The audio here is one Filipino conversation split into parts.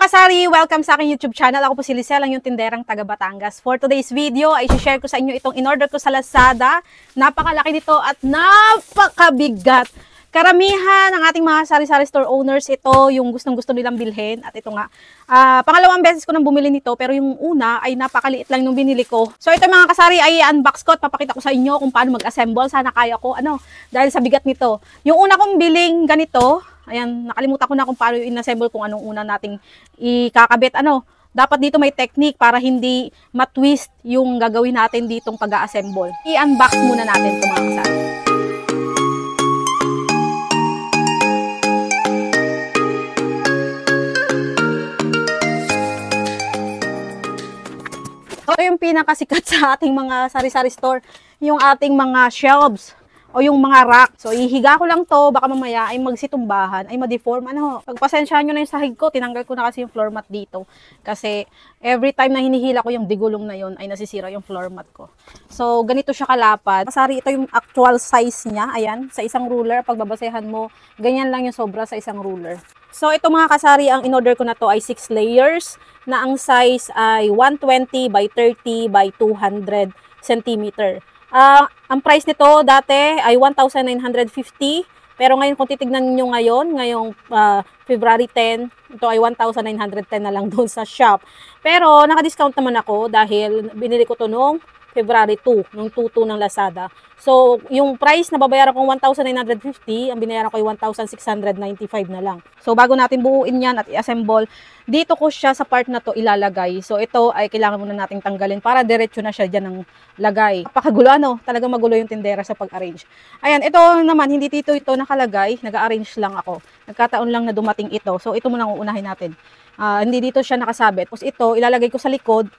kasari, welcome sa aking YouTube channel. Ako po si Lisel, ang yung tinderang taga Batangas. For today's video, ay share ko sa inyo itong in-order ko sa Lazada. Napakalaki nito at napakabigat. Karamihan ng ating mga sari-sari store owners, ito yung gustong-gusto nilang bilhin. At ito nga, pangalawang beses ko nang bumili nito, pero yung una ay napakaliit lang nung binili ko. So ito mga kasari ay unbox ko at papakita ko sa inyo kung paano mag-assemble. Sana kaya ko, dahil sa bigat nito. Yung una kong biling ganito, ayan, nakalimutan ko na kung paano in-assemble, kung anong una nating ikakabit. Dapat dito may technique para hindi matwist yung gagawin natin ditong pag-assemble. I-unbox muna natin ito mga kasari. Ito yung pinakasikat sa ating mga sari-sari store, yung ating mga shelves o yung mga rack. So, ihiga ko lang to, baka mamaya ay magsitumbahan, ay ma-deform. Pagpasensyahan nyo na yung sahig ko, tinanggal ko na kasi yung floor mat dito. Kasi, every time na hinihila ko yung digulong na yun, ay nasisira yung floor mat ko. So, ganito siya kalapad. Kasari, ito yung actual size niya. Ayan, sa isang ruler, pagbabasehan mo, ganyan lang yung sobra sa isang ruler. So, ito mga kasari, ang in-order ko na to ay 6 layers, na ang size ay 120 by 30 by 200 cm. Ang price nito dati ay 1,950, pero ngayon kung titignan niyo ngayong February 10, ito ay 1,910 na lang doon sa shop. Pero naka-discount naman ako dahil binili ko to noong February 2, nung 2 ng Lazada. So, yung price na babayaran kong 1,950, ang binayaran ko ay 1,695 na lang. So, bago natin buuin yan at i-assemble, dito ko siya sa part na to ilalagay. So, ito ay kailangan muna nating tanggalin para diretso na siya dyan ng lagay. Napakagulo, talagang magulo yung tindera sa pag-arrange. Ayan, ito naman, hindi dito ito nakalagay. Nag-arrange lang ako. Nagkataon lang na dumating ito. So, ito muna ang uunahin natin. Hindi dito siya nakasabit. Tapos ito, ilalagay ko sa likod.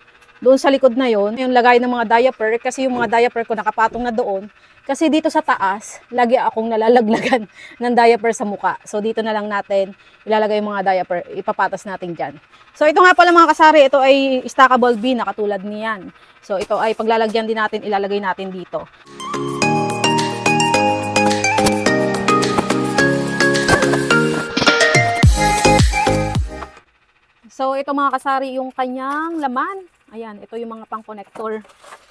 Doon sa likod na yon, yung lagay ng mga diaper, kasi yung mga diaper ko nakapatong na doon. Kasi dito sa taas, lagi akong nalalaglagan ng diaper sa muka. So dito na lang natin ilalagay yung mga diaper, ipapatas natin dyan. So ito nga pala mga kasari, ito ay stackable bin na katulad niyan. So ito ay paglalagyan din natin, ilalagay natin dito. So ito mga kasari, yung kanyang laman. Ayan, ito yung mga pang-connector.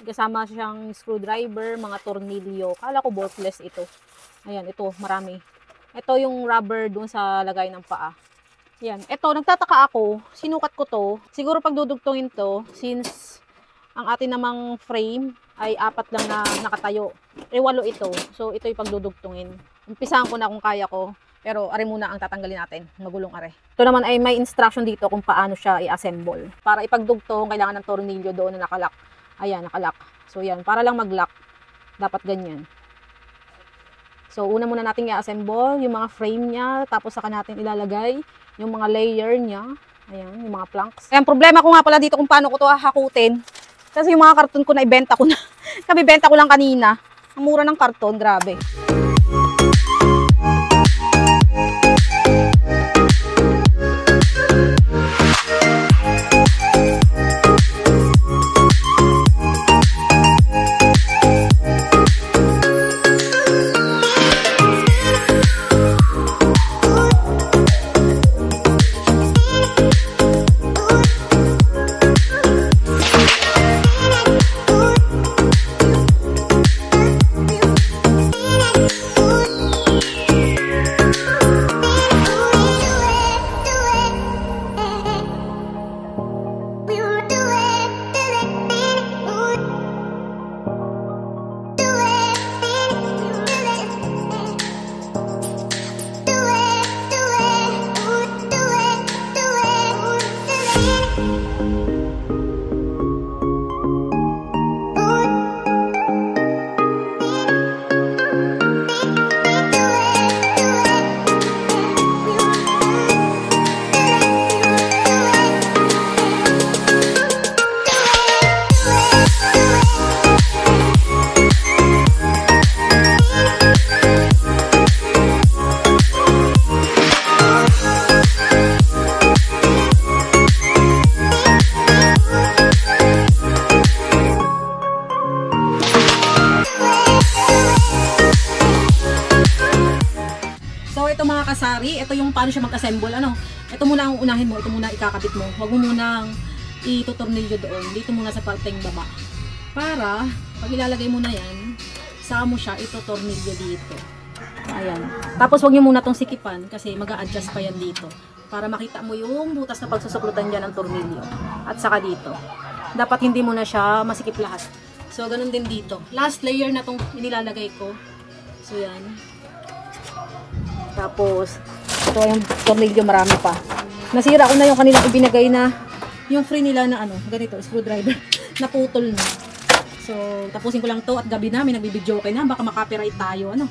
Kasama siyang screwdriver, mga tornilyo. Kala ko boltless ito. Ayan, ito, marami. Ito yung rubber dun sa lagay ng paa. Ayan, ito, nagtataka ako. Sinukat ko to. Siguro pag dudugtungin to, since ang atin namang frame ay 4 lang na nakatayo. 8 ito. So, ito yung pagdudugtungin. Umpisahan ko na kung kaya ko. Pero are muna ang tatanggalin natin, magulong are. Ito naman ay may instruction dito kung paano siya i-assemble. Para ipagdugtong, kailangan ng tornilyo doon na nakalock. Ayan, nakalock. So yan, para lang mag-lock, dapat ganyan. So una muna natin i-assemble yung mga frame niya, tapos saka natin ilalagay yung mga layer niya. Ayan, yung mga planks. Ayan, problema ko nga pala dito kung paano ko ito hahakutin. Kasi yung mga karton ko na ibenta ko na. Kabibenta ko lang kanina. Ang mura ng karton, grabe. kasari, ito yung paano siya mag-assemble. Ito muna ang unahin mo, ito muna ikakabit mo. Huwag mo munang itutornilyo doon. Dito muna sa parteng baba. Para, pag ilalagay mo na yan, saka mo siya itutornilyo dito. Ayan. Tapos huwag nyo muna tong sikipan kasi mag-a-adjust pa yan dito. Para makita mo yung butas na pagsusuklutan dyan ng tornilyo. At saka dito. Dapat hindi mo na siya masikip lahat. So, ganun din dito. Last layer na tong inilalagay ko. So, yan. Tapos, ito yung tornilyo, marami pa. Nasira ko na yung kanilang ibinagay na yung free nila na ano, ganito, screwdriver. Naputol na. So, tapusin ko lang to at gabi na, may nagbibidyo kayo na, baka makapiright tayo, ano.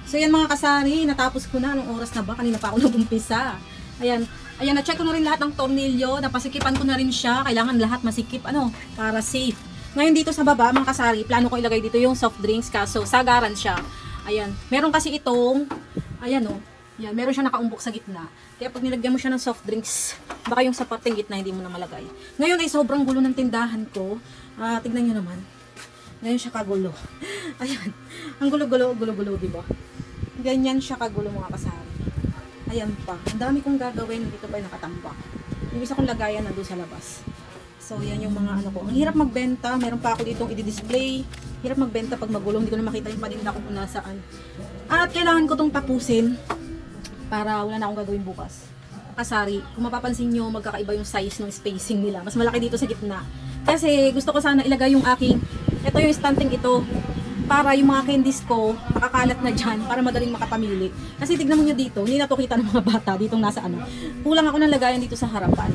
So, yan mga kasari, natapos ko na. Anong oras na ba? Kanina pa ako nag-umpisa. Ayan. Ayan, na-check ko na rin lahat ng tornilyo. Napasikipan ko na rin siya. Kailangan lahat masikip, ano, para safe. Ngayon dito sa baba, mga kasari, plano ko ilagay dito yung soft drinks kaso sagaran siya. Ayan. Meron kasi itong, ayan o. Yan, meron siya nakaumbok sa gitna. Kaya pag nilagyan mo siya ng soft drinks, baka yung sa parteng gitna hindi mo na malagay. Ngayon ay sobrang gulo ng tindahan ko. Tignan nyo naman. Ngayon siya kagulo. Ayan. Ang gulo-gulo, diba? Ganyan siya kagulo mga kasari. Ayan pa. Ang dami kong gagawin. Dito pa yung nakatambak. Yung isa kong lagayan nandun sa labas. So, yan yung mga ano ko. Ang hirap magbenta. Meron pa ako ditong i-display. Hirap magbenta pag magulo. Hindi ko na makita yung paninda ko kung nasaan. At kailangan ko tong tapusin para wala na akong gagawin bukas. Kasari, kung mapapansin nyo, magkakaiba yung size ng spacing nila. Mas malaki dito sa gitna. Kasi gusto ko sana ilagay yung aking, ito yung standing ito, para yung mga candies ko, makakalat na dyan, para madaling makapamili. Kasi tignan mo nyo dito, hindi na to kita ng mga bata, ditong nasa ano. Kulang ako ng lagayan dito sa harapan.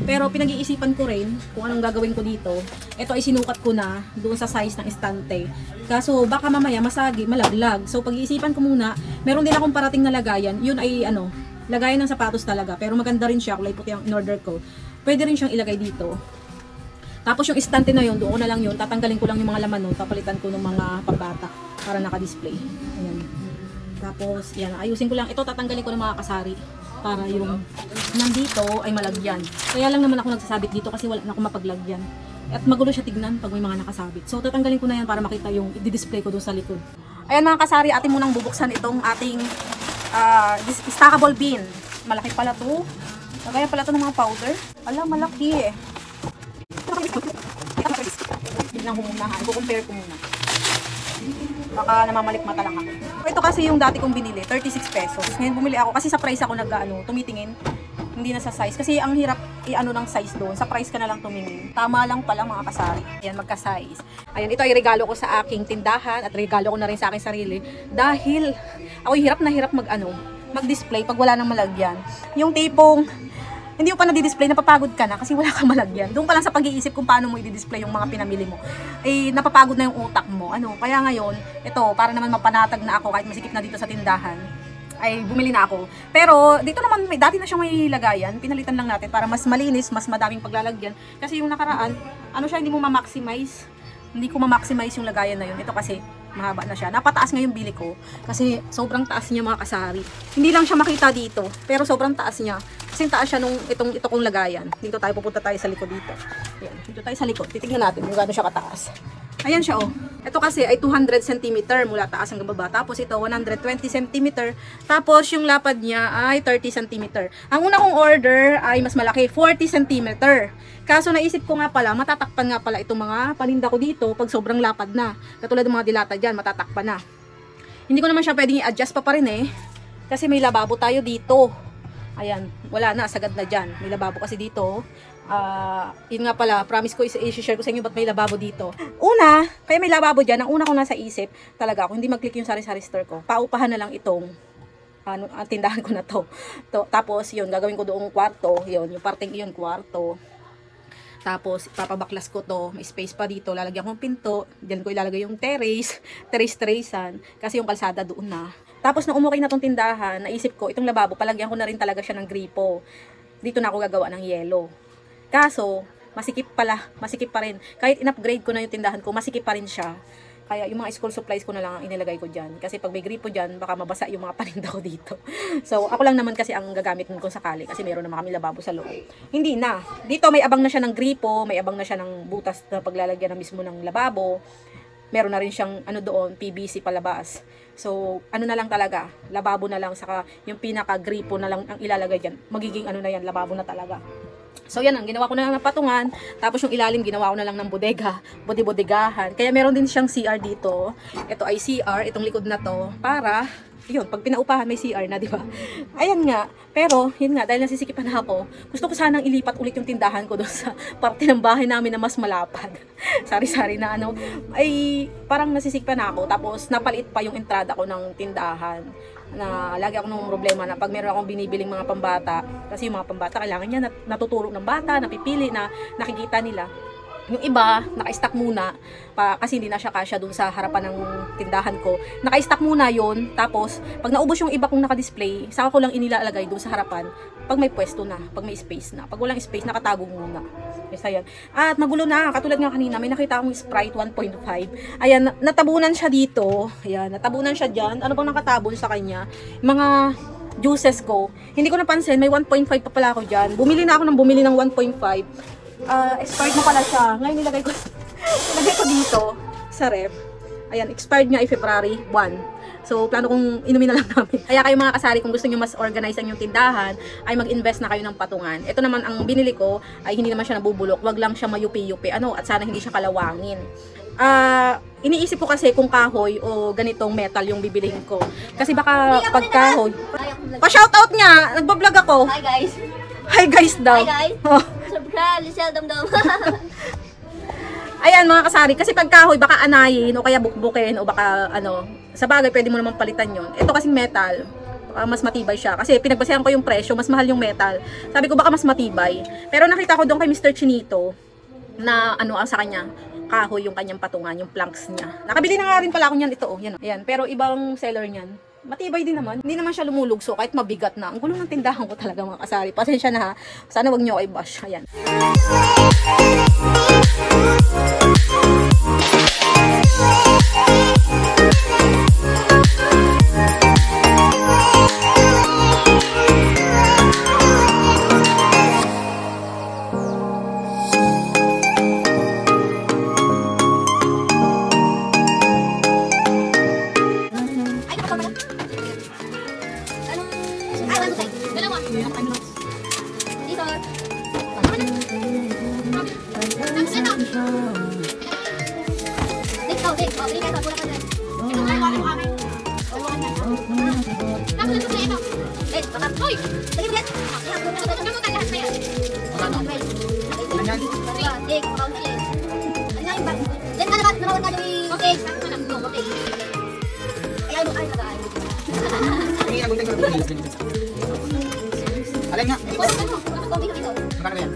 Pero pinag-iisipan ko rin kung anong gagawin ko dito. Ito ay sinukat ko na doon sa size ng estante. Kaso baka mamaya masagi, malaglag. So pag-iisipan ko muna, meron din akong parating na lagayan. Yun ay ano, lagayan ng sapatos talaga. Pero maganda rin siya, kulay puti ang in-order ko. Pwede rin siyang ilagay dito. Tapos yung estante na yun, doon ko na lang yun. Tatanggalin ko lang yung mga laman nun. Papalitan ko ng mga pambata para naka-display. Ayan. Tapos, yan, ayusin ko lang. Ito tatanggalin ko ng mga kasari para yung nandito ay malagyan. Kaya lang naman ako nagsasabit dito kasi wala na akong mapaglagyan. At magulo siya tignan pag may mga nakasabit. So tatanggalin ko na yan para makita yung i-display ko doon sa likod. Ayan mga kasari, atin munang bubuksan itong ating stackable bin. Malaki pala to. Kaya pala to ng mga powder. Ala, malaki eh. Tignan ko muna ha. I-compare ko muna. Baka namamalikmata lang ako. Ito kasi yung dati kong binili, 36 pesos. Ngayon bumili ako kasi sa price ako tumitingin. Hindi na sa size. Kasi ang hirap i-ano ng size doon. Sa price ka na lang tumingin. Tama lang pala mga kasari. Ayan, magka-size. Ayan, ito ay regalo ko sa aking tindahan at regalo ko na rin sa aking sarili. Dahil ako hirap na hirap mag-display pag wala nang malagyan. Yung tipong hindi mo pa na-display, napapagod ka na kasi wala kang malagyan. Doon pa lang sa pag-iisip kung paano mo i-display yung mga pinamili mo. Eh, napapagod na yung utak mo. Kaya ngayon, ito, para naman mapanatag na ako kahit masikip na dito sa tindahan, ay bumili na ako. Pero, dito naman, dati na siyang may lagayan. Pinalitan lang natin para mas malinis, mas madaming paglalagyan. Kasi yung nakaraan, hindi mo ma-maximize. Hindi ko ma-maximize yung lagayan na yun. Ito kasi, mahaba na siya. Napataas nga yung bili ko. Kasi, sobrang taas niya mga kasari. Hindi lang siya makita dito. Pero sobrang taas niya. Kasi taas siya nung ito kong lagayan. Dito tayo, pupunta tayo sa likod dito. Ayan, dito tayo sa likod. Titignan natin kung gaano siya kataas. Ayan siya oh. Ito kasi ay 200 cm mula taas hanggang baba. Tapos ito 120 cm. Tapos yung lapad niya ay 30 cm. Ang una kong order ay mas malaki, 40 cm. Kaso naisip ko nga pala, matatakpan nga pala itong mga paninda ko dito pag sobrang lapad na. Katulad ng mga dilata dyan, matatakpan na. Hindi ko naman siya pwedeng i-adjust pa rin eh. Kasi may lababo tayo dito. Ayan, wala na, sagad na dyan. May lababo kasi dito. Yun nga pala, promise ko i-share ko sa inyo ba't may lababo dito. Una, kaya may lababo dyan, ang una ko nasa isip, talaga, kung hindi mag-click yung sari-sari store ko, paupahan na lang itong tindahan ko na to. Tapos, yun, gagawin ko doong kwarto, yun, yung parteng yun, kwarto. Tapos, ipapabaklas ko to, may space pa dito, lalagyan ko ng pinto, dyan ko ilalagay yung terrace-terracean, kasi yung kalsada doon na. Tapos, nung umukay na tong tindahan, naisip ko, itong lababo, palagyan ko na rin talaga siya ng gripo. Dito na ako gagawa ng yelo. Kaso, masikip pa rin. Kahit in-upgrade ko na yung tindahan ko, masikip pa rin siya. Kaya yung mga school supplies ko na lang ang inilagay ko dyan. Kasi pag may gripo dyan, baka mabasa yung mga paninda ko dito. So, ako lang naman kasi ang gagamit nun kung sakali. Kasi meron naman kami lababo sa loob. Hindi na. Dito may abang na siya ng gripo, may abang na siya ng butas na paglalagyan na mismo ng lababo. meron na rin siyang ano doon, PVC palabas. So, ano na lang talaga, lababo na lang, saka yung pinaka-gripo na lang ang ilalagay dyan. Magiging ano na yan, lababo na talaga. So, yan ang ginawa ko na lang ng patungan. Tapos yung ilalim, ginawa ko na lang ng bodega, bodegahan. Kaya meron din siyang CR dito. Ito ay CR, itong likod na to, para yun, pag pinaupahan may CR na, di ba? Ayan nga. Pero, yun nga, dahil nasisikipan ako, gusto ko sanang ilipat ulit yung tindahan ko doon sa parte ng bahay namin na mas malapad. Sari-sari na ano. Ay, parang nasisikipan ako. Tapos, napalit pa yung entrada ko ng tindahan. Na lagi ako nung problema na pag meron akong binibiling mga pambata, kasi yung mga pambata, kailangan niya natuturo ng bata, napipili, na nakikita nila. Yung iba, naka-stack muna, kasi hindi na siya kasya dun sa harapan ng tindahan ko. Naka-stack muna yon. Tapos, pag naubos yung iba kong naka-display, saka ko lang inilalagay dun sa harapan, pag may pwesto na, pag may space na. Pag walang space, nakatago muna. Isa yan. At magulo na, katulad nga kanina, may nakita akong Sprite 1.5. Ayan, natabunan siya dito. Ayan, natabunan siya dyan. Ano bang nakatabon sa kanya? Mga juices ko. Hindi ko napansin, may 1.5 pa pala ako dyan. Bumili na ako ng bumili ng 1.5. Expired na pala siya. Ngayon nilagay ko dito sa ref. Ayan, expired nga ay February 1. So, plano kong inumin na lang namin. Kaya kayo mga kasari, kung gusto nyo mas organize ang yung tindahan, ay mag-invest na kayo ng patungan. Ito naman, ang binili ko, ay hindi naman siya nabubulok. Wag lang siya mayupi-yupi. At sana hindi siya kalawangin. Iniisip ko kasi kung kahoy o ganitong metal yung bibilihin ko. Kasi baka pag kahoy... Pa-shoutout nga! Nagbablog ako. Hi guys! Hi guys daw. Hi guys! Subscribe, Lisel Damdam. Ayan mga kasari, kasi pag kahoy baka anayin o kaya bukbukin o baka ano, sa bagay pwede mo naman palitan yon. Ito kasing metal, mas matibay siya. Kasi pinagbasehan ko yung presyo, mas mahal yung metal. Sabi ko baka mas matibay. Pero nakita ko doon kay Mr. Chinito na ano sa kanya, kahoy yung kanyang patungan, yung planks niya. Nakabili na nga rin pala ako niyan, ito oh, yan. Ayan, pero ibang seller niyan. Matibay din naman. Hindi naman siya lumulugso kahit mabigat na. Ang gulo ng tindahan ko talaga mga kasari. Pasensya na ha. Sana wag niyo ako i-bash. Ayan. Alin nga? Magkano yan?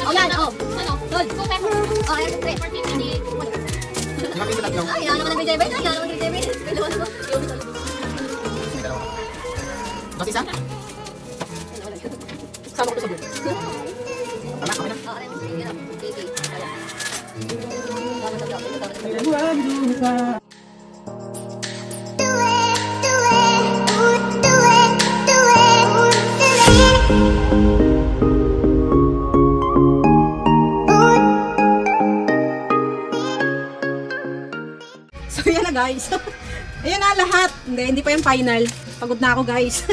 Oh, yan, oh. Ano? Gold. 2 pesos. Oh, ayan, 3. 14.50. 5 piso tatlo. Ay, yan naman ang bigay ba? Yan naman ang bigay ba? Kailangan ko. Dos isa? Sama ko to sa book. Tama, kami na. Oh, ayan. Sige na. Sige. So yan na guys. Ayan na lahat. Hindi pa yung final. Pagod na ako guys.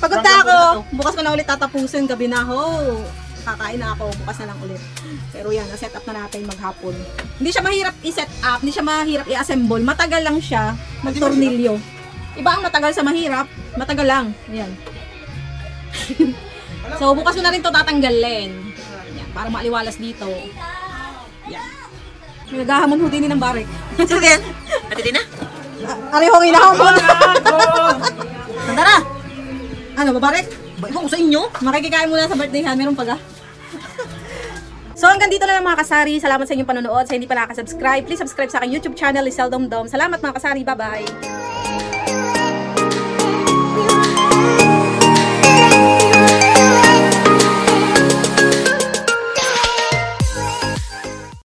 Pagod na ako. Bukas ko na ulit tatapusin. Gabi na ho. Kakain na ako. Bukas na lang ulit. Pero yan, na-set up na natin maghapon. Hindi siya mahirap i-set up. Hindi siya mahirap i-assemble. Matagal lang siya magtornilyo. Iba ang matagal sa mahirap. Matagal lang. Ayan. So bukas ko na rin to tatanggalin. Yan, para maaliwalas dito. Yan. May naghahamon ho din ng barik. Sige. Ate din na? Arehong inahamon. Tanda na. Ano, babarek? Iba ko sa inyo. Makikikain muna sa birthday ha. Meron pa ga? So hanggang dito na lang mga kasari. Salamat sa inyong panonood. Sa hindi pa nakaka-subscribe, please subscribe sa aking YouTube channel, Lisel Damdam. Salamat mga kasari. Bye-bye.